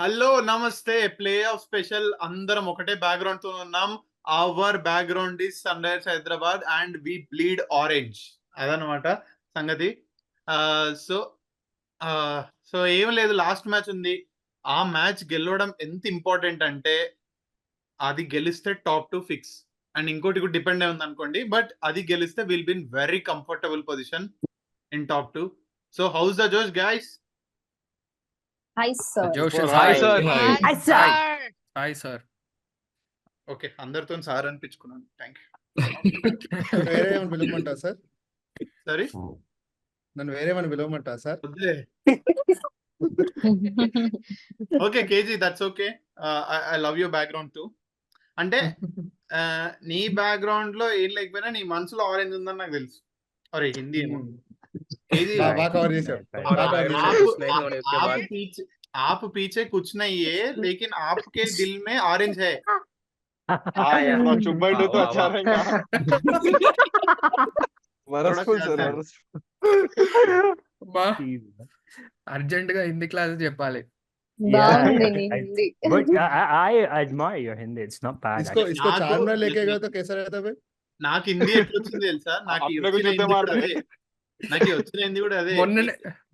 Hello నమస్తే play of special అందరం ఒకటే బ్యాక్గ్రౌండ్ తో ఉన్నాం. Our background is Sunrisers Hyderabad and we bleed orange. అదనమాట సంగతి. సో సో ఏం లేదు, లాస్ట్ మ్యాచ్ ఉంది. ఆ మ్యాచ్ గెలవడం ఎంత ఇంపార్టెంట్ అంటే అది గెలిస్తే టాప్ 2 ఫిక్స్. అండ్ ఇంకోటి కూడా డిపెండ్ అయి ఉంది అనుకోండి. బట్ అది గెలిస్తే will be in very comfortable position in top 2. So house the జోష్ guys? Hi, sir. Josh is Hi, high. sir. Hi, sir. Hi, sir. Okay, అందరితో సార్ అనిపించుకున్నాను. Thank you. వేరే ఏమైనా పిలవమంటా సార్? సారీ, నన్ను వేరే ఏమైనా పిలవమంటా సార్? వద్దులే. Okay KG, that's okay. I love your background too. అంటే నీ బ్యాక్గ్రౌండ్ లో ఏం లేకపోయినా నీ మనసులో ఆరెంజ్ ఉందని నాకు తెలుసు. అరే హిందీ ఏమో. కేజీ బాగా కవర్ చేశాడు. आप पीछे कुछ नहीं है लेकिन आपके दिल में ऑरेंज है. चुप बैठो तो अच्छा रहेगा. వరస్ఫుల్ సార్, అర్జెంట్ గా హిందీ క్లాస్ చెప్పాలి. But I admire your Hindi. It's not bad. इसको चारमीनार लेके गए तो कैसा रहता भाई? నాకు హిందీ ఎట్లా వచ్చింది తెలుసా? నాకు अपने को जुत्ते मार रहे. వచ్చిన హిందీ కూడా అదే.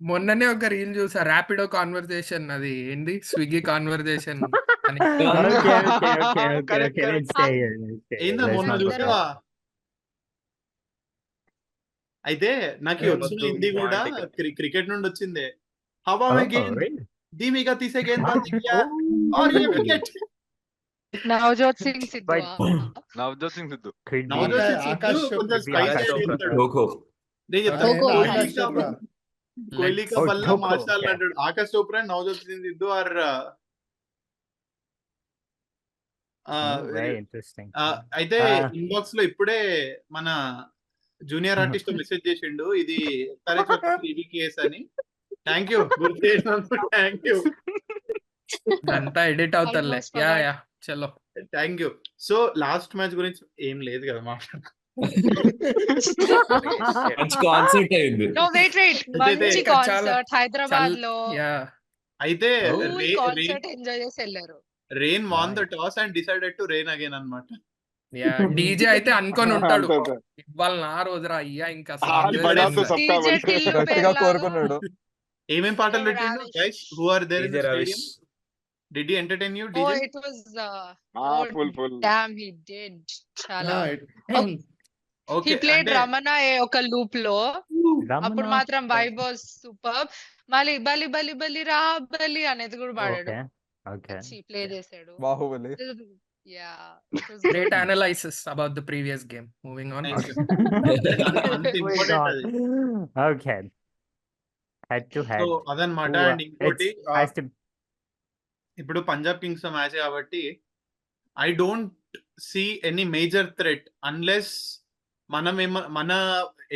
మొన్ననే ఒక రీల్ చూసా, ర్యాపిడో కాన్వర్జేషన్, అది ఏంది స్విగ్గీ కాన్వర్జేషన్ అని. ఏందా మొన్న చూసావా? అయితే నాకు వచ్చిన హిందీ కూడా క్రికెట్ నుండి వచ్చిందే. హవా మే గేంద్ ధీమీగా తీసే గేంద్ బాల్ దియా और ये विकेट. నవజోత్ సింగ్ సిద్ధు. नवजोत सिंह सिद्धू. आकाश కొంచెం స్ట్రైక్ చేస్తాడు. నేను చెప్తాను, కోహ్లీ కా బల్లా మాషాల్లా అంటాడు. Aakash Chopra, Navjot Singh Sidhu are Very interesting. అయితే ఇన్బాక్స్ లో ఇప్పుడే మన జూనియర్ ఆర్టిస్ట్ మెసేజ్ చేసిండు, ఇది కేస్ అని. థ్యాంక్ యూ, గుర్తు చేసినందుకు థ్యాంక్ యూ. అంతా ఎడిట్ అవుతారులే. యా యా చలో, thank you. So last match గురించి ఏం లేదు కదా మాట్లాడ. కాన్సర్ట్ అయింది. No, wait. మంచి కాన్సర్ట్ హైదరాబాద్ లో. యా అయితే కాన్సర్ట్ ఎంజాయ్ చేసి వెళ్ళారు. Rain won the toss and decided to rain again అన్నమాట. యా డీజే అయితే అనుకొని ఉంటాడు, ఇవాళ నా రోజురా అయ్యా ఇంకా గట్టిగా కోరుకున్నాడు. ఏమేం పాటలు పెట్టిండు guys? Who are there in the stadium? Did he entertain you? Oh, DJ? it was full. Damn, he did. Chala. Okay. He played Ramana ఒక లూప్ లో. అప్పుడు మాత్రం వైబ్ వాస్ సూపర్. మళ్ళీ బలి బలి బలి రా బలి అనేది కూడా పాడాడు. Okay. ప్లే చేశాడు. Baahubali. Yeah. Great analysis about the previous game. Moving on. అంత ఇంపార్టెంట్ అది. Okay. Head to head. So అదన్నమాట. అండ్ ఇంకోటి, ఇప్పుడు పంజాబ్ కింగ్స్ మ్యాచ్ కాబట్టి I don't see any major threat unless మన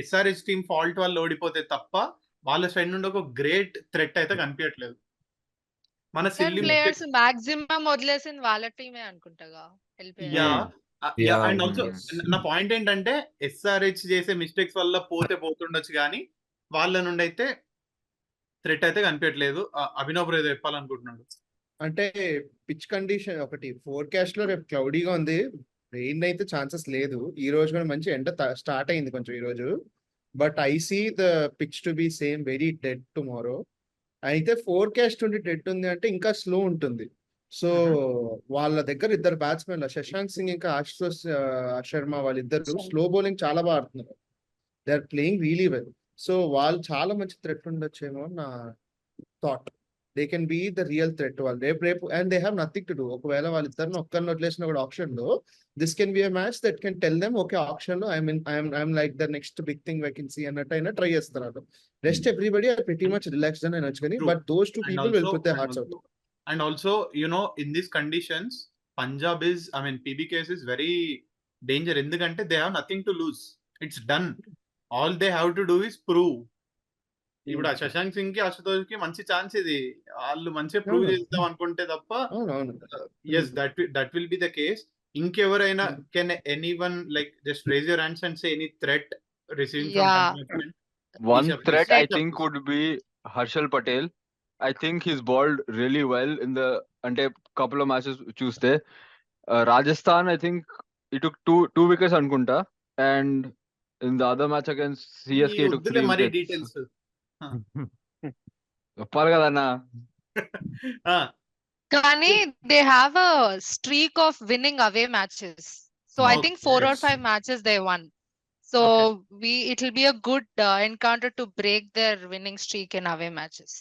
ఎస్ఆర్హెచ్ టీమ్ ఫాల్ట్ వల్ల ఓడిపోతే తప్ప వాళ్ళ సైడ్ నుండి ఒక గ్రేట్ థ్రెట్ అయితే కనిపించట్లేదు. మన సిల్లీ ప్లేయర్స్ మాక్సిమం వదిలేసింది వాళ్ళ టీమే అనుకుంటాగా. అండ్ ఆల్సో నా పాయింట్ ఏంటంటే ఎస్ఆర్హెచ్ చేసే మిస్టేక్స్ వల్ల పోతుండొచ్చు కానీ వాళ్ళ నుండి అయితే థ్రెట్ అయితే కనిపించట్లేదు. అభినవ్ బ్రో ఏదో చెప్పాలనుకుంటున్నాడు. అంటే పిచ్ కండిషన్ ఒకటి, ఫోర్కాస్ట్ లో రేపు క్లౌడీగా ఉంది, రెయిన్ అయితే ఛాన్సెస్ లేదు. ఈ రోజు కూడా మంచి ఎండ స్టార్ట్ అయింది కొంచెం ఈ రోజు. But I see the pitch to be same very dead tomorrow. అయితే ఫోర్కాస్ట్ ఉండి డెడ్ ఉంది అంటే ఇంకా స్లో ఉంటుంది. సో వాళ్ళ దగ్గర ఇద్దరు బ్యాట్స్మెన్, శశాంక్ సింగ్ ఇంకా ఆశుతోష్ శర్మ, వాళ్ళిద్దరు స్లో బౌలింగ్ చాలా బాగా ఆడుతున్నారు. They are playing really well. So వాళ్ళు చాలా మంచి థ్రెట్ ఉండొచ్చేమో నా thought. They can be the real threat వాళ్ళు రేపు and they have nothing to do. ఒకవేళ వాళ్ళిద్దరిని ఒక్కరిని వదిలేసిన కూడా ఆప్షన్ లో this can be a match that can tell them okay option లో I'm like the next big thing vacancy అన్నట్టు అయినా ట్రై చేస్తున్నారు. Rest everybody are pretty much relaxed అని అనొచ్చు కానీ but those two people will put their hearts out. And also in these conditions Punjab is PBKS is very danger. ఎందుకంటే they have nothing to lose. It's done. All they have to do is prove. ఇప్పుడు ఆ శశాంక్ సింగ్ కి అశుతోష్ కి మంచి chance ఇది. వాళ్ళు మంచిగా prove చేద్దాం అనుకుంటే తప్ప yes that will be the case. ఇంకెవరైనా can anyone like just raise your hands and say any threat receiving from One threat I think would be Harshal Patel. I think he's bowled really well in the ante couple of matches చూస్తే Rajasthan I think he took two wickets అనుకుంటా, and in the other match against CSK he took వద్దులే 3 మరి wickets. Details. చెప్పాలి కదన్నా. కానీ they have a streak of winning away matches. So I think 4 or 5 matches they won. So it'll be a good encounter to break their winning streak in away matches.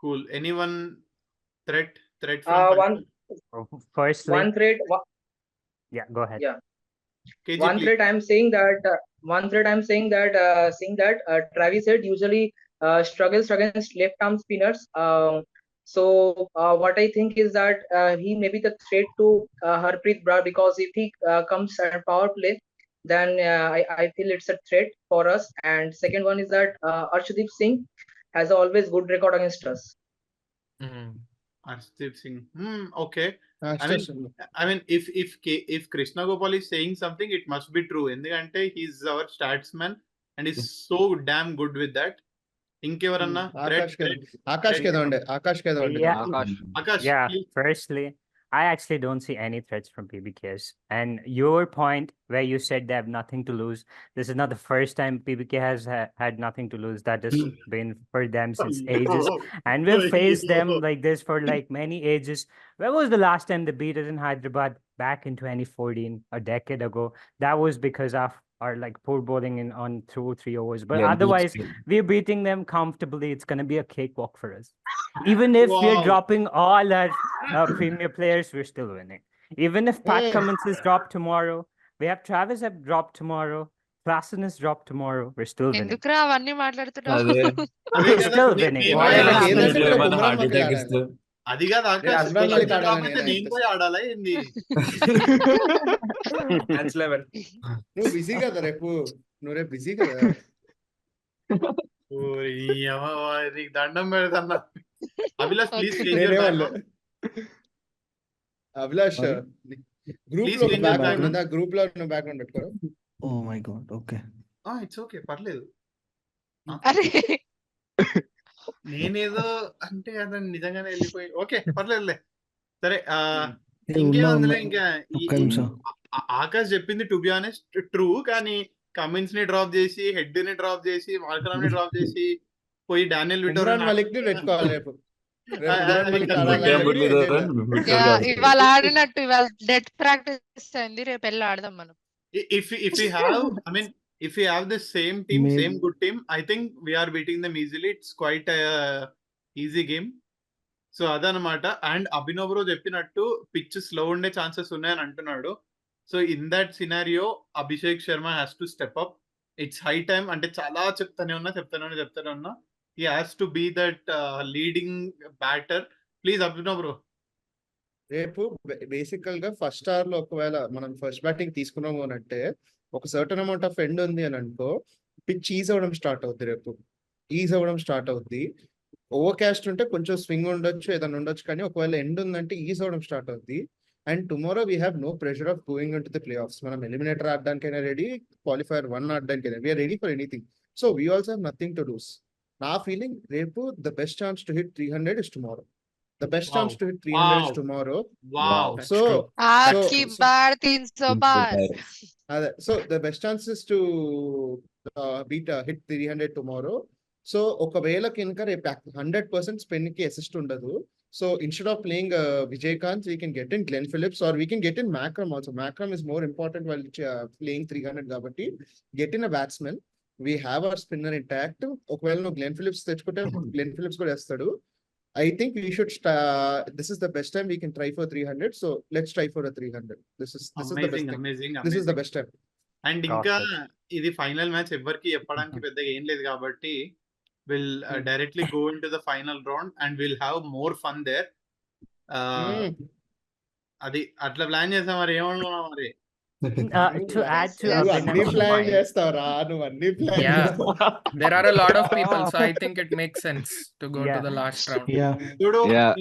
Cool. Anyone threat One Firstly, threat. yeah, go ahead. Yeah. KG, One please. threat I'm saying that saying that Travis Head usually struggles against left arm spinners. So what I think is that he may be the threat to Harpreet Brar, because if he comes at power play, then I feel it's a threat for us. And second one is that Arshdeep Singh has always good record against us. Arshdeep Singh. Okay. Ashtars I mean, if Krishna Gopal is saying something, it must be true. ఎందుకంటే he's our statsman and he's so damn good with that. ఇంకెవరన్నా ఆకాష్ కేదో ఉండే Yeah. Akash, Yeah, please. firstly, I actually don't see any threats from PBKs. And your point where you said they have nothing to lose, this is not the first time PBK has had nothing to lose. That has been for them since ages. And we'll face them like this for like many ages. When was the last time they beat us in Hyderabad? Back in 2014, a decade ago. That was because of our like poor bowling on 2 or 3 overs. But otherwise, we're beating them comfortably. It's going to be a cakewalk for us. Even if we're Wow. dropping all our premier players, we're still winning. Even if Pat Cummins is dropped tomorrow, we have Travis have dropped tomorrow, Klassen is dropped tomorrow, we're still winning. ఎందుకురా అవన్నీ మాట్లాడుతున్నావు? అదే అదే We're కదా, still నే- winning. నేను Whatever పోయి happens, ఏదైతే ఏమన్నా బుమ్రా హార్ట్ అటాక్ మళ్ళీ ఇస్తే అది కాదు ఆకాష్, అజ్మల్ special మలిక్ team ఆడాలని రాకపోతే నేను నేను పోయి ఆడాలా ఏంది? Match level. నువ్వు బిజీ కదా రేపు బిజీ కదా. ఓరి యవ్వ, నీకు దండం పెడతాను. Abhilash, please Okay. change your నేనేమన్నా background. అభిలాష్ గ్రూప్ Please లో change your బ్యాక్గ్రౌండ్ background. ఉందా? గ్రూప్ లో నువ్వు బ్యాక్గ్రౌండ్ పెట్టుకోరు. Oh my god, okay. It's okay, పర్లేదు. అరే నేనేదో అంటే అతను నిజంగానే వెళ్ళిపోయి ఓకే పర్లేదులే. సరే, ఏ ఇంకేముందిలే. ఉన్నా ఇంకా ఒక్క నిమిషం. ఆకాష్ చెప్పింది టు బి ఆనెస్ట్ ట్రూ. కానీ కమిన్స్ ని డ్రాప్ చేసి, హెడ్ ని డ్రాప్ చేసి, మార్కరమ్ ని డ్రాప్ చేసి పోయి డానియల్ విటోరియా ఉమ్రాన్ మలిక్ ని పెట్టుకోవాలి రేపు. రేపు అది ఉమ్రాన్ మలిక్ ఖచ్చితంగా ఆడాలని మురళీధరన్ చెప్పి Yeah, ఇవాళ ఆడినట్టు ఇవాళ డెత్ ప్రాక్టీస్ అయింది, రేపు వెళ్ళి ఆడదాం మనం. if we have, I mean, if we have the same team, Maybe. same good team, I think we are beating them easily. It's quite a easy game. So అదనమాట. And Abhinav bro చెప్పినట్టు pitch slow ఉండే chances ఉన్నాయని అంటున్నాడు. So in that scenario Abhishek Sharma has to step up. It's high time. అంటే చాలా చెప్తానే ఉన్నా he has to be that leading batter. Please Abhinav bro. రేపు బేసికల్ గా ఫస్ట్ అవర్ లో ఒకవేళ మనం ఫస్ట్ బ్యాటింగ్ తీసుకున్నాము అని అంటే ఒక సర్టన్ అమౌంట్ ఆఫ్ ఎండ్ ఉంది అని అనుకో, పిచ్ ఈజ్ అవ్వడం స్టార్ట్ అవుద్ది. రేపు ఈజ్ అవ్వడం స్టార్ట్ అవుద్ది. ఓవర్ క్యాస్ట్ ఉంటే కొంచెం స్వింగ్ ఉండొచ్చు, ఏదైనా ఉండొచ్చు, కానీ ఒకవేళ ఎండ్ ఉందంటే ఈజ్ అవ్వడం స్టార్ట్ అవుద్ది. And tomorrow we have no pressure of going in to the play offs. మనం ఎలిమినేటర్ ఆడడానికైనా రెడీ, క్వాలిఫైర్ 1 ఆడడానికైనా we're ready for anything. So we also have nothing to lose. నా ఫీలింగ్ రేపు the best chance to hit 300 is tomorrow. The best Wow. chance to hit 300 is Wow. tomorrow. Wow. So, ఆప్కి బార్ 300 బార్. so the best chance is to hit 300 tomorrow. So ఒకవేళ కనుక రేపు 100% స్పెన్ కి assist ఉండదు. So instead of playing Vijaykanth, we can get in Glenn Phillips or we can get in Makram also. Makram is more important while playing 300 కాబట్టి get in a batsman. We have our spinner intact. ఒకవేళ నువ్వు Glenn Phillips తెచ్చుకుంటే Glenn Phillips కూడా వేస్తాడు. I think we should this is the best time we can try for 300. So let's try for a 300. This is the best Amazing, time. amazing, This is the amazing. best time. And ఇంకా ఇది final match, ఎవరికి చెప్పడానికి పెద్దగా ఏం లేదు కాబట్టి will directly go in to the final round and will have more fun there. అది అట్లా ప్లాన్ చేసాం. మరి ఏమనుకున్నాం మరి? To add to Yes. నువ్వు Abhinav's అన్ని ప్లాన్ point, చేస్తావురా, నువ్వు అన్ని plan Yeah. There are a lot of people, so I think it makes sense to go to Yeah. the last round. Yeah. చూడు, Yeah.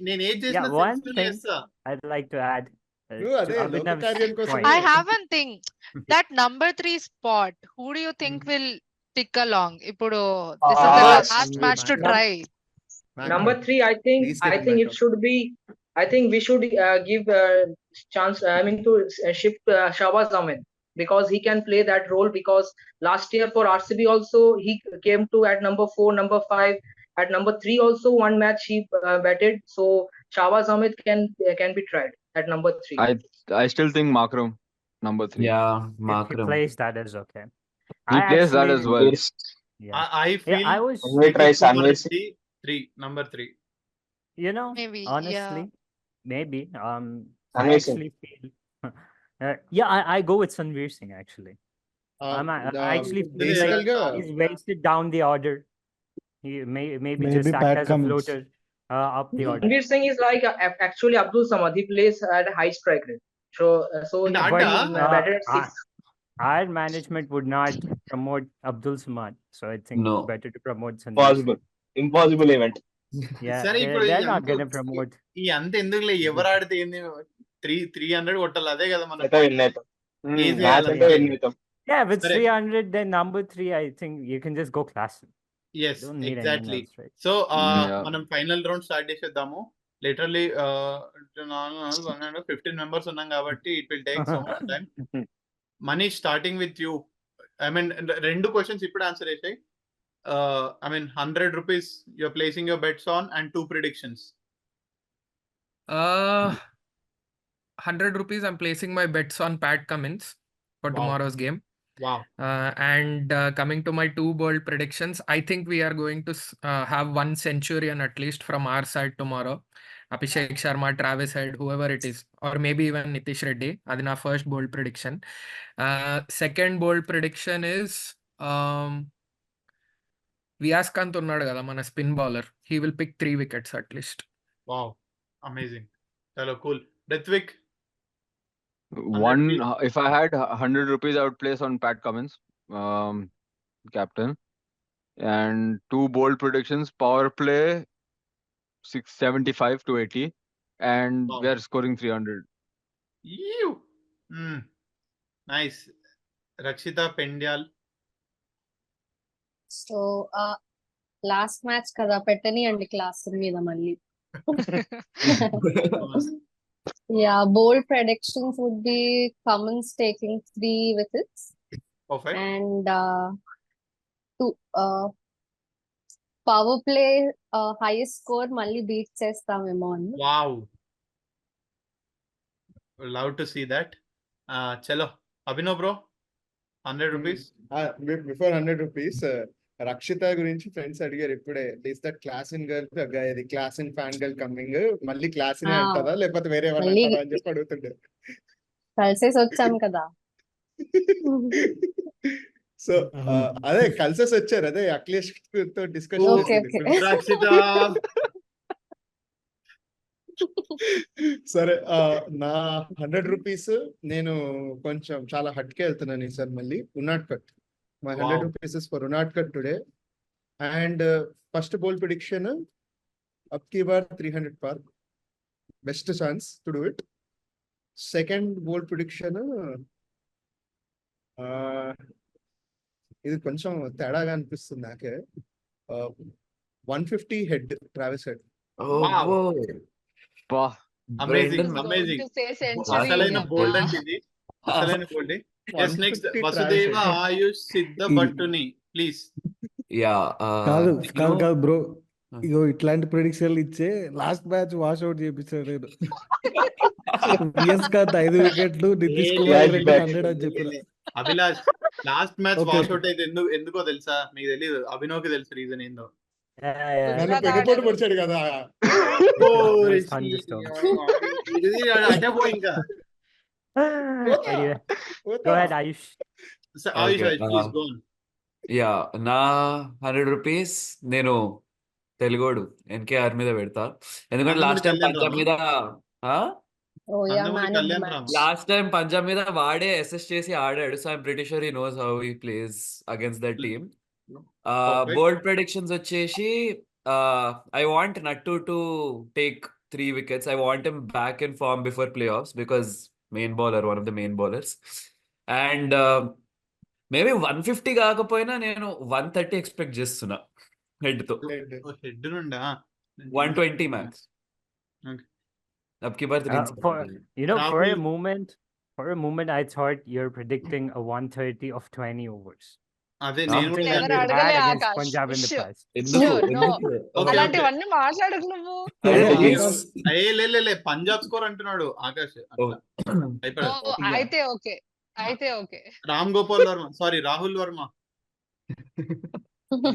నేను ఏం చేసిన Yeah, one thing చేస్తా. I'd like to add నువ్వు to అదే Abhinav's లోకకార్యం కోసం point. I have one thing. That number 3 spot, who do you think will tick along? ఇప్పుడు this is the Ah, last match to try. Number 3, Please get I him think back it up. should be. I think we should give chance. I mean, to shift Shahbaz Ahmed, because he can play that role. Because last year for RCB also he came to at number 4, number 5, at number 3 also one match he batted. So Shahbaz Ahmed can be tried at number 3. I still think Markram, number 3. Yeah, If he Markram. plays, that is okay. He I plays that actually, as well. yeah, I feel I was, We try Nitin Kumar Sanveer Reddy, 3, number 3. you know, Maybe, honestly, maybe. I Sanveer Singh. actually feel, yeah, I go with Sanveer Singh actually. I actually feel like బేసికల్గా he's wasted down the order. He maybe Maybe just act Pat as a Cummins. floater up the order. Ranveer Singh is like actually Abdul Samad. He plays at a high strike rate. So And he Adda, batted at 6. Our management would not promote Abdul Samad, so I think No. better to promote Sanveer Singh. Impossible. Impossible event. Yeah, సరే ఇప్పుడు they're not gonna promote. ఈ అంత ఎందుకులే, ఎవరు ఆడితే ఏంది, 300 కొట్టాలి, అదే కదా మన అయితే win అవుతాం. Easy Match అలా అంటే ఉంది. win అవుతాం. Yeah, with Correct. 300, then number 3, I think you can just go classic. Yes Don't need anything exactly. else, right? So Yeah. మనం ఫైనల్ రౌండ్ స్టార్ట్ చేసేద్దాము. లిటరలీ 15 మెంబర్స్ ఉన్నాం కాబట్టి it will take so much time. Money starting with you. I mean 2 questions ఇప్పుడు answer చేసాయి. I mean 100 rupees you're placing your bets on and 2 predictions. 100 rupees. I'm placing my bets on Pat Cummins for Wow. tomorrow's game. Wow. And coming to my 2 bold predictions, I think we are going to have 1 centurion at least from our side tomorrow. Abhishek Sharma, Travis Head, whoever it is, or maybe even Nitish Reddy. That's my first bold prediction. Second bold prediction is Vyas Kant unnadu kada mana spin bowler. He will pick 3 wickets at least. Wow. Amazing. Chalo cool. Ritvik. One, 100 if I had 100 rupees, I would place on Pat Cummins, captain. And 2 bold predictions: power play 675 to 80, and Wow. we are scoring 300. Ew. Nice. Rakshita Pendyal. So last match కదా, పెట్టనియండి class మీద మళ్ళీ. Yeah, bold predictions would be Cummins taking 3 wickets Perfect. and power play highest score మళ్ళీ beat చేస్తామేమో అని. Wow. Love to see that. Chalo. Abhinav bro. 100 rupees. Before 100 rupees Rakshita గురించి friends అడిగారు ఇప్పుడే. Is that Klaasen girl, ఇది Klaasen fan girl coming, మళ్ళీ Klaasen అంటారా లేకపోతే వేరే ఏమన్నా మళ్ళీ అంటారా అని చెప్పి అడుగుతుండే. కలిసేసి వచ్చాం కదా. సో అదే కలిసేసి వచ్చారు, అదే అఖిలేష్ తో డిస్కషన్ Okay, చేసింది. okay. Rakshita. సరే, నా 100 రూపీస్ నేను కొంచెం చాలా హట్కే వెళ్తున్నాను ఈసారి మళ్ళీ. Unadkat. My 100 Wow. Rupees is for Unadkat today. And first bold prediction, అప్ కీ బార్ 300 పార్, best chance to do it. Second bold prediction, ఇది కొంచెం తేడాగా అనిపిస్తుంది నాకే. 150 Head, Travis Head. Wow. Bah. Amazing. Going Amazing. to say century. అసలైన బోల్డ్ అంటే ఇది. అసలైన బోల్డ్. Yes, next 150 Vasudeva Travis Head. ఆయుష్ సిద్ధ భట్టుని ప్లీజ్. యా కాదు you కాదు know, కాదు బ్రో, ఇగో ఇట్లాంటి ప్రిడిక్షన్లు ఇచ్చే లాస్ట్ మ్యాచ్ వాష్ అవుట్ చేపించాడు నేను. విఎస్ కాంత్ 5 వికెట్లు, నితీష్ కుమార్ రెడ్డి 100 అని చెప్పిన. Abhilash last match Okay. Wash out అయితే ఎందుకో తెలుసా? మీకు తెలియదు, అభినవ్కి తెలుసు రీజన్ ఏందో. నన్ను పెట్టుబడి పొడిచాడు కదా. అంటే పో ఇంకా. Anyway, go ahead, Ayush. Ayush Okay, please go on. Yeah నా 100 రూపీస్ నేను తెలుగోడు ఎన్కేఆర్ మీద పెడతా. ఎందుకంటే నందమూరి లాస్ట్ టైం కళ్యాణ్ పంజాబ్ రామా? మీద ఆ Oh yeah, Nandamuri man of the Kalyan match. Rama? Last time Punjab మీద వాడే అసెస్ చేసి ఆడాడు. So I'm pretty sure he knows how he plays against that team. Perfect. Bold predictions వచ్చేసి I want Nattu to take 3 wickets. I want him back in form before playoffs because main bowler, one of the main bowlers. And maybe 150 కాకపోయినా నేను 130 expect చేస్తున్నా head తో. Head. Head నుండా? 120 max. Okay. अब की बार 370. For for a Rahul. moment, I thought you're predicting a 130 of 20 overs. అదే నేను Something కూడా that ఎవరు we've అడగలే had against Akash. Punjab in the Sure. past. ఎందుకు Sure, no. ఎందుకు Okay, అలాంటివన్నీ మాట్లాడకు నువ్వు. అదే ఓకే, please. లే పంజాబ్ స్కోర్ అంటున్నాడు ఆకాష్. Oh. అట్లా ఓ, అయితే ఓకే. అయితే okay. Ram Gopal Varma, sorry Rahul Varma.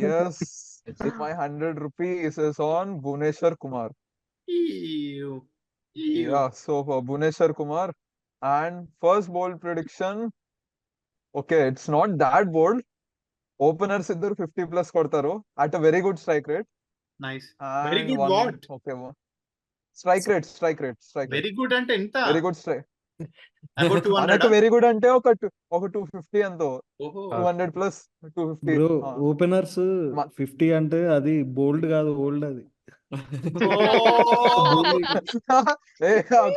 Yes, my 100 rupees is on Bhuneshwar Kumar. Yeah, so for Bhuneshwar Kumar and first bold prediction. Okay, it's not that bold. Openers iddaru 50 plus కొడతారు at a very good strike rate. Nice. Very And good one, what? okay, strike rate. Very good అంటే ఎంత? Very good strike. About 200. మనకు very good అంటే ఒక 250 ఎంతో, ఓహో. 200 plus 250. Bro openers 50 అంటే అది బోల్డ్ కాదు, ఓల్డ్ అది.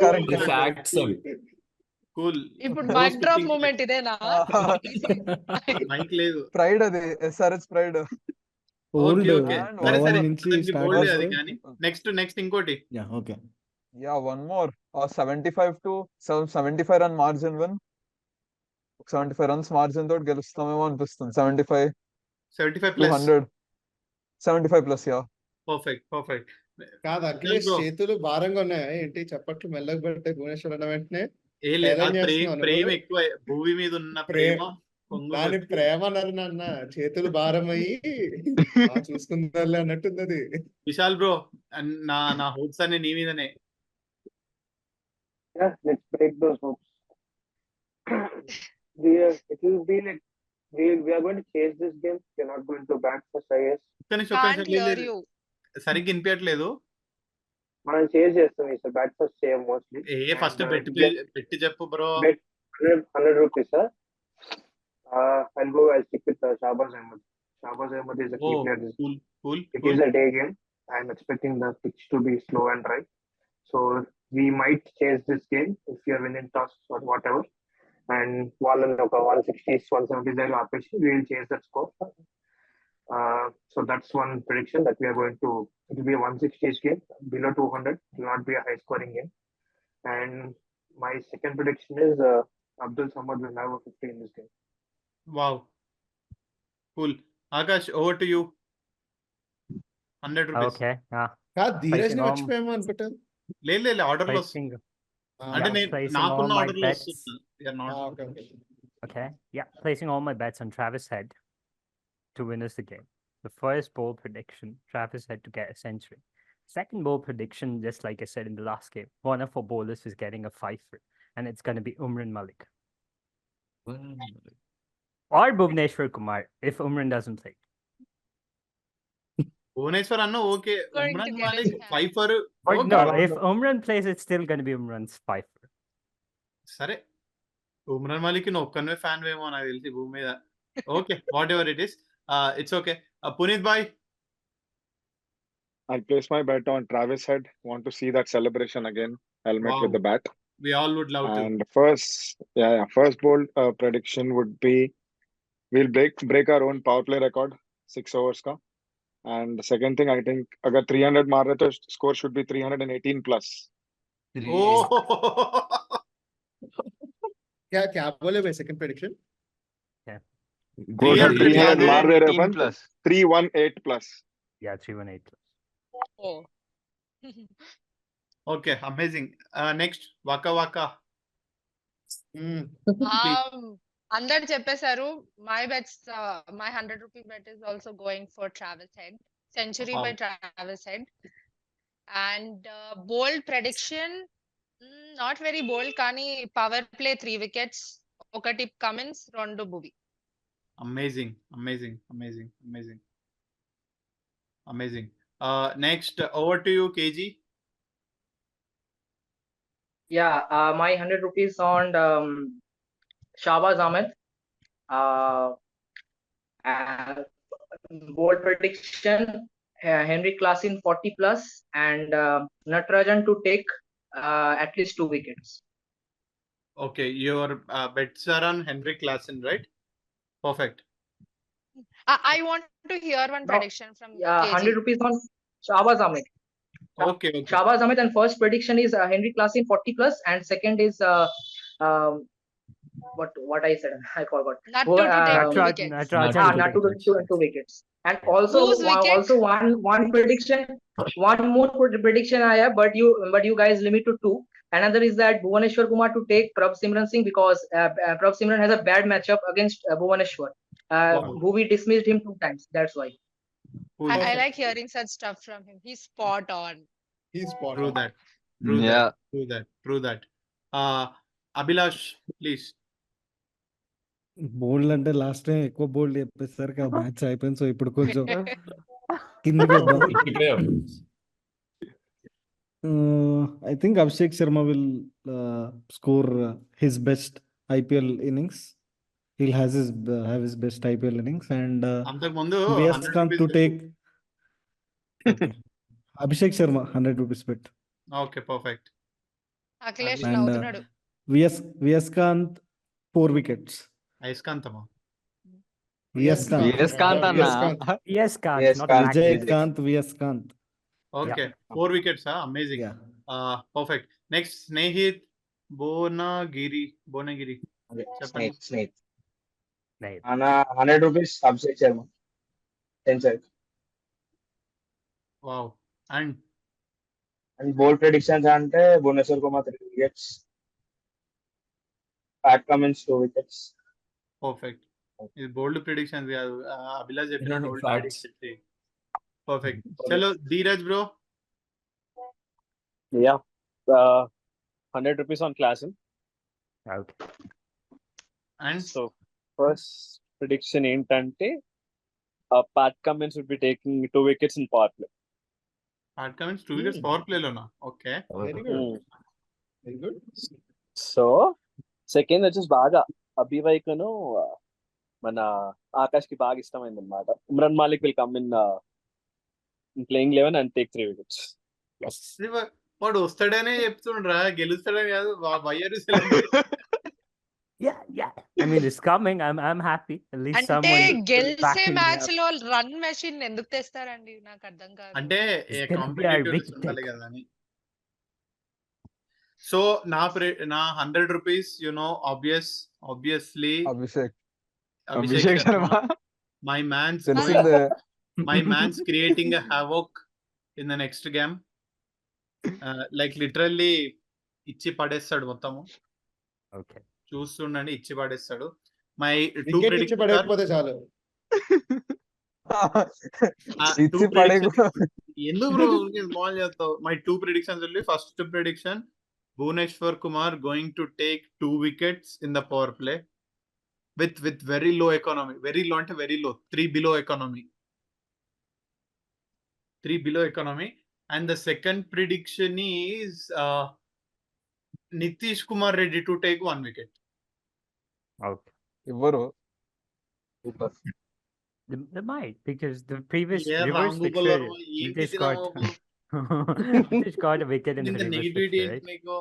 కరెక్ట్. Facts అవి. కూల్. ఇప్పుడు మైక్ డ్రాప్ మూమెంట్ ఇదేనా? మైక్ లేదు. ప్రైడ్ అది, SRH pride. Old okay. And సరే పవన్ సరే, నుంచి అతనికి స్టార్ట్ bold అది చేస్తే కానీ నెక్స్ట్ ఇంకోటి. Yeah okay. Yeah, one more. 75 run margin win. 75 runs margin తోటి గెలుస్తామేమో అనిపిస్తుంది. 75 ప్లస్. 200. 75 plus, yeah. పర్ఫెక్ట్. కాదు అఖిలేష్, bro. చేతులు భారంగా ఉన్నాయా ఏంటి? చప్పట్లు మెల్లగా పడతాయి భువనేశ్వర్ అన్న వెంటనే. ఏ లేదు, Challenge ప్రేమ చేస్తున్నావు ప్రేమ నువ్వు? ఎక్కువ, భూమి మీద ఉన్న ప్రేమ. ప్రేమ పొంగు. దాని ప్రేమ అన్నారు నాన్న, చేతులు భారం అయ్యి చూసుకుందాలే అన్నట్టుంది అది. విశాల్ బ్రో, నా హోప్స్ అన్ని నీ మీదనే. Yeah, let's break those hopes. It will be like we are going to chase this game. We're not going to bat first, I guess. Can't hear you. సరిగ్గా వినిపించట్లేదు. మనం చేజ్ చేస్తాం ఈసారి, బ్యాట్ ఫస్ట్ చేయం mostly. First పెట్టి చెప్పు bro. 100 rupees, sir. I'll stick with Shahbaz Ahmed. Shahbaz Ahmed is a key player. Cool. It is a day game. I'm expecting the pitch to be slow and dry. So we might chase this game if we are winning toss or whatever. And వాళ్ళని ఒక 160s 170s దగ్గర ఆపేసి we will chase that score. So that's one prediction that we are going to. It will be a 160s game, below 200. It will not be a high scoring game. And my second prediction is Abdul Samad will have a 50 in this game. Wow. Cool. Akash, over to you. 100 rupees. Okay. కాదు ధీరజ్ ని Placing all- మర్చిపోయామా అనుకుంటా. లేదు order లో Placing, అంటే placing నాకున్న all my order లో bets. వస్తుంది. We are not. Okay. Yeah, placing all my bets on Travis Head to win us the game. The first bold prediction, Travis Head to get a century. Second bold prediction, just like I said in the last game, one of our bowlers is getting a fifer, and it's going to be Umran Malik or Bhuvneshwar Kumar if Umran doesn't play. Bhuvneshwar అన్న okay. Going Umran to get Malik a chance. 5 for. But no, if Umran plays, it's still going to be Umran's fifer. సరే, ఉమ్రాన్ మాలిక్ నువ్వు ఒక్కనే fan వేమో నాకు తెలిసి భూమి మీద. Okay, whatever it is, it's okay. Puneeth బాయ్. I'll place my bet on Travis Head. Want to see that celebration again. Helmet Wow. with the bat. We all would love to. And first bold prediction would be we'll break our own power play record, 6 overs ka. And the second thing, I think agar 300 maar rahe to score should be 318 plus. Oh. क्या बोले भाई second prediction? Go to 300 maar rahe plus. Upon 318 plus. Yeah, 318 plus. Oh. Okay, amazing. Next, Waka. అందరు చెప్పేశారు. My bets, my 100 rupee bet is also going for Travis Head. Century by Travis Head. And bold prediction, not very bold, కానీ power play 3 wickets, ఒకటి Cummins, 2 Bhuvi. Amazing. Next, over to you, KG. Yeah, my 100 rupees on Shahbaz Ahmed. Bold prediction, Henry Klassen 40 plus and Natarajan to take at least 2 wickets. Okay, your bets are on Henry Klassen, right? Perfect. I want to hear one prediction from Yeah, KG. 100 rupees on Shahbaz Ahmed. Okay, okay. Shahbaz Ahmed, and first prediction is Henry Claassen 40 plus, and second is what I said, I forgot. Nattu to take 2 wickets. Natarajan Nattu to take 2 wickets. And also Whose wicket? one prediction, one more prediction I have, but you guys limit to 2. Another is that Bhuvaneshwar Kumar to take Prabh Simran Singh, because Prabh Simran has a bad matchup against Bhuvaneshwar, who we dismissed him 2 times. That's why. I like hearing such stuff from him. He's spot on. He's spot True on. that. True Yeah. that. True that. True that. Abhilash, please. బోల్డ్ అంటే last time ఎక్కువ బోల్డ్ చెప్పేసరికి ఆ match అయిపోయింది. So ఇప్పుడు కొంచెం కిందకి వద్దాం. I think Abhishek Sharma will score his best IPL innings. He'll have his best IPL innings, and అంతకు ముందు Viyaskant to take Abhishek Sharma 100 rupees bet, okay perfect. Akhilesh and నవ్వుతున్నాడు. Viyaskant 4 wickets. అయస్కాంతమా? Viyaskant, Viyaskant అన్న. Yes, Kant, Yes, not Kant. Vijaykanth Viyaskant. Okay 4 wickets. Amazing. Yeah. Perfect. Next Snehith Bhuvanagiri. చెప్పండి. Snake. right. 100 rupees, Abhishek Sharma. 10 side. Wow. And And bold predictions అంటే Bhuvaneshwar Kumar 3 wickets. Pat Cummins 2 wickets. Perfect. ఇది బోల్డ్ predictions కాదు, అభిలాష్ చెప్పినట్టు bold Facts. predictions. Perfect. చలో Dheeraj bro. Yeah. 100 rupees on Klassen. Out. And So first prediction ఏంటంటే Pat Cummins would be taking 2 wickets in power play. Hard comments 2 wickets power play లోనా? Okay. Very good. Very good. So second వచ్చేసి బాగా అభివైకను మన ఆకాష్ కి బాగా ఇష్టమైంది అనమాట. Umran Malik will come in playing 11 and take 3 wickets. వాడు వస్తాడనే చెప్తుండ్రా, గెలుస్తాడని కాదు. వయ్యారు Yeah. I mean, it's coming. I'm happy. At least అంటే someone గెలిచే backing me మ్యాచ్ up. లో రన్ మెషిన్ ఎందుకు తెస్తారండి? నాకు అర్థం కాదు. అంటే It's gonna be our big ఉండాలి take. కదా అని. సో నా 100 rupees obviously Abhishek Abhishek Sharma. My man's తెలిసిందే. క్రియేటింగ్ a havoc in the next game. Like literally ఇచ్చి పడేస్తాడు మొత్తము. Okay. చూస్తుండండి, ఇచ్చి పడేస్తాడు. మై Wicket ఇచ్చి పడేయకపోతే చాలు. ఇచ్చి పడే ఎందుకు బ్రో స్మాల్ చేస్తావు? My 2 predictions only. First prediction, Bhuvaneshwar Kumar going to take 2 wickets in the power play with very low economy. Very low అంటే very low. 3 below economy. 3 below economy. And the second prediction is Nitish Kumar Reddy to take 1 wicket. Okay. ఇవ్వరు. They might, because the previous Yeah, reverse Rangu fixture, bowler, Nitish got a wicket in the reverse negativity fixture, right? మీకు.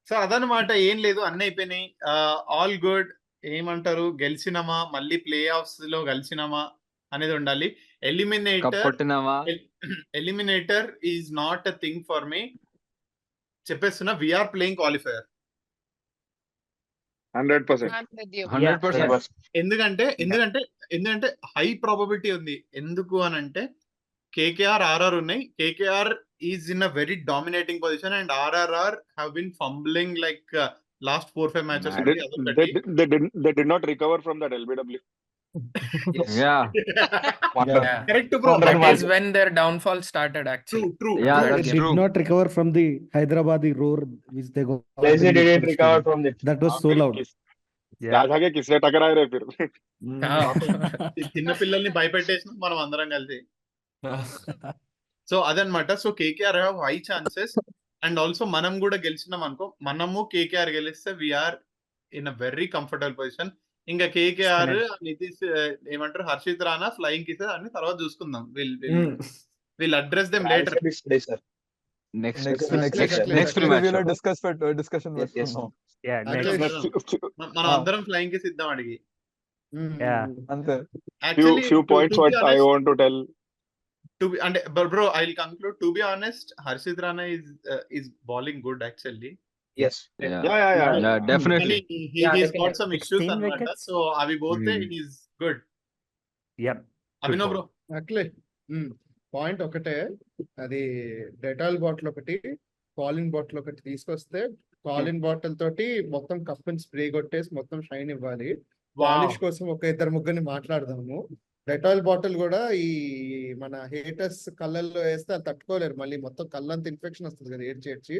So అదనమాట, ఏం లేదు, అన్నీ అయిపోయినాయి. All good. ఏమంటారు, గెలిచినామా, మళ్ళీ ప్లే ఆఫ్స్ లో గెలిచినామా అనేది ఉండాలి. Eliminator is not a thing for me. చెప్పేస్తున్నా, we're playing qualifier. 100%. I'm with you. 100%. ఎందుకంటే హై ప్రాబబిలిటీ ఉంది. ఎందుకు అని అంటే కేకేఆర్ ఆర్ఆర్ ఉన్నాయి. KKR is in a very dominating position and RRR have been fumbling like last 4-5 matches. They did not recover from that LBW. Yeah. Correct bro. That is when their downfall started actually. True. Yeah, They that's did true. not recover from the Hyderabadi roar which they got. Lazy didn't recover from it. That was so loud. రాజాకే కిస్లే టకరాయి రే ఫిర్. చిన్న పిల్లల్ని భయపెట్టేసిన మనం అందరం కలిసి. సో అదనమాట. So KKR have high chances and also మనం కూడా గెలిచినాం అనుకో, మనము కేకేఆర్ గెలిస్తే we're in a very comfortable position. ఇంకా కేకేఆర్ నితీష్ ఏమంటారు, హర్షిత్ రానా ఫ్లయింగ్ కిస్ అన్ని తర్వాత చూసుకుందాం. Will address them later. Next discussion పెట్టుకుందాం. Yeah, మనం అందరం ఫ్లయింగ్ కిస్ ఇద్దాం అడిగి. అంతే. Few points what I want to tell. and bro, I'll conclude. To be honest, Harshit Rana is bowling good actually. Yes. Yeah, definitely. He's got definitely. some issues 16 అన్నమాట. wickets. So అవి పోతే he's good. Yep. Abhinav bro. అట్లే point ఒకటే, అది Dettol bottle ఒకటి, కాలిన్ bottle ఒకటి తీసుకొస్తే కాలిన్ bottle తోటి మొత్తం కప్పుని స్ప్రే కొట్టేసి మొత్తం షైన్ ఇవ్వాలి. పాలిష్ కోసం ఒక ఇద్దరు ముగ్గురిని మాట్లాడదాము. డెటాల్ బాటిల్ కూడా ఈ మన హేటర్స్ కళ్ళల్లో వేస్తే అది తట్టుకోలేరు, మళ్ళీ మొత్తం కళ్ళంతా ఇన్ఫెక్షన్ వస్తుంది కదా ఏడ్చి.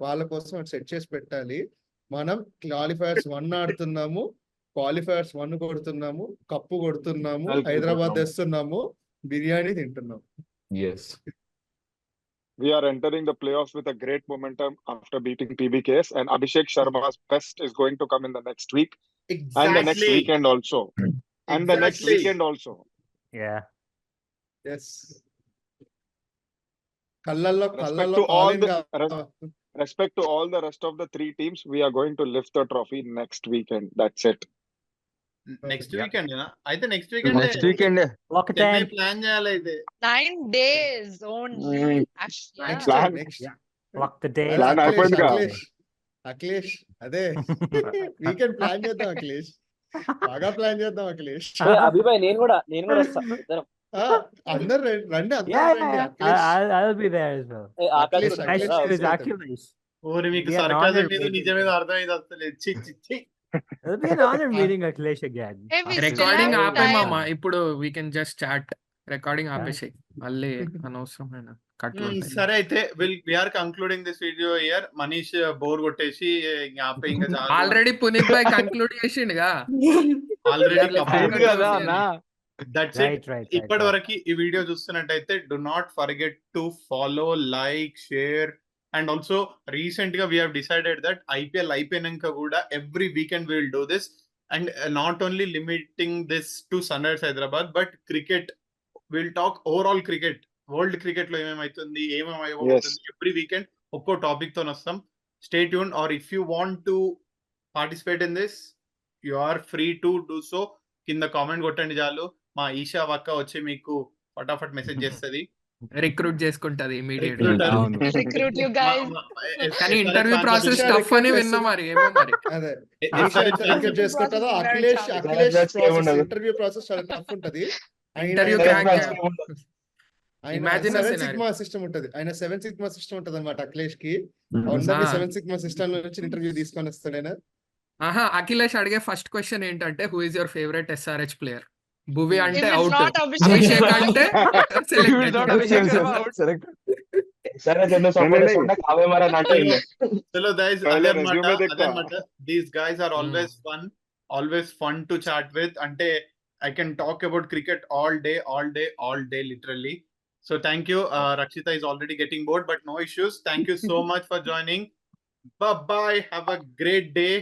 వాళ్ళ కోసం అది సెట్ చేసి పెట్టాలి. మనం క్వాలిఫైయర్స్ 1 ఆడుతున్నాము, క్వాలిఫైయర్స్ 1 కొడుతున్నాము, కప్పు కొడుతున్నాము, హైదరాబాద్ తెస్తున్నాము, బిర్యానీ తింటున్నాము. Yes. We are entering the playoffs with a great momentum after beating PBKS, and Abhishek Sharma's best is going to come in the next week and the next Exactly. weekend also. And the next Exactly. weekend also. Yeah. Yes, కళ్ళల్లో Respect to all respect to all the rest of the 3 teams. We are going to lift the trophy next weekend. That's it. Next weekend అయితే next weekend Next weekend. Lock it Chennai in. Plan చేయాలి అయితే. 9 days only. Next Plan. Next Lock the day. Plan అయిపోయింది కదా. అఖిలేష్ అదే weekend plan చేద్దాం అఖిలేష్, బాగా plan చేద్దాం అఖిలేష్. అభిబాయ్ నేను కూడా వస్తా. ఇద్దరం. అందరు రండి, అందరు Yeah, రండి. yeah. Akhilesh I'll be there as well. Akash Akhilish, కూడా Nice Akhilish to is meet better. Achilles. ఓరి మీకు Yeah, సర్కాజం honor మీద meeting. నిజం మీద అర్థమైంది అసలు. చి. It'll be an honor meeting Achilles again. Hey, we still recording have ఆపేమమ్మా, time. ఇప్పుడు we can just chat. Recording ఆపేసాయి, మళ్ళీ అనవసరమైన కట్లు ఉంటాయి. సరే అయితే we're concluding this video here. Manish bore కొట్టేసి ఆపే ఇంకా చాలు. ఆల్రెడీ పునీత్ భాయ్ కంక్లూడ్ చేసిండుగా. ఆల్రెడీ అయింది కదా అన్న. That's it. Right. ఇప్పటి వరకు ఈ వీడియో చూస్తున్నట్టయితే do not forget to follow, like, share. And also recent గా we have decided that IPL అయిపోయినాక కూడా every weekend will do this. And not only limiting this to Sunrisers Hyderabad, but cricket will talk overall cricket, world cricket లో ఏమేమైతుంది, ఏమేమైపోతుంది, every weekend ఒక్కో topic తో వస్తాం. Stay tune. Or if you want to participate in this, you are free to do so. కింద comment కొట్టండి చాలు, మా ఈషా వక్క వచ్చి మీకు ఫటాఫట్ మెసేజ్ చేస్తుంది, రిక్రూట్ చేసుకుంటది ఇమీడియట్. అవును. Recruit you guys. కానీ ఇంటర్వ్యూ ప్రాసెస్ టఫ్ అని విన్నా, మరి ఏమో మరి. అదే SRH రిక్రూట్ చేసుకుంటుందో అఖిలేష్ ఇంటర్వ్యూ ప్రాసెస్ చాలా టఫ్ ఉంటది. Interview Imagine a 7 scenario. Sigma system ఉంటది, ఆయన 7 సిగ్మా సిస్టమ్ ఉంటది అనమాట అఖిలేష్ కి. అందరినీ 7 సిగ్మా సిస్టమ్ నుంచి ఇంటర్వ్యూ తీసుకొని వస్తాడు ఆయన. అఖిలేష్ అడిగే ఫస్ట్ క్వశ్చన్ ఏంటంటే, who is your favourite SRH player? Bhuvi If అంటే it's out, not Abhishek. Abhishek అంటే సరే చంద్ర సపోర్ట్ చేసుకుంటే కావే మరి అని అంటే చలో గైస్, Pehले అదే resume dekha. అన్నమాట. These guys are always fun to chat with. అంటే I can talk about cricket all day, literally. So thank you. Rakshita is already getting bored, but no issues. Thank you so much for joining. Bye-bye. Have a great day.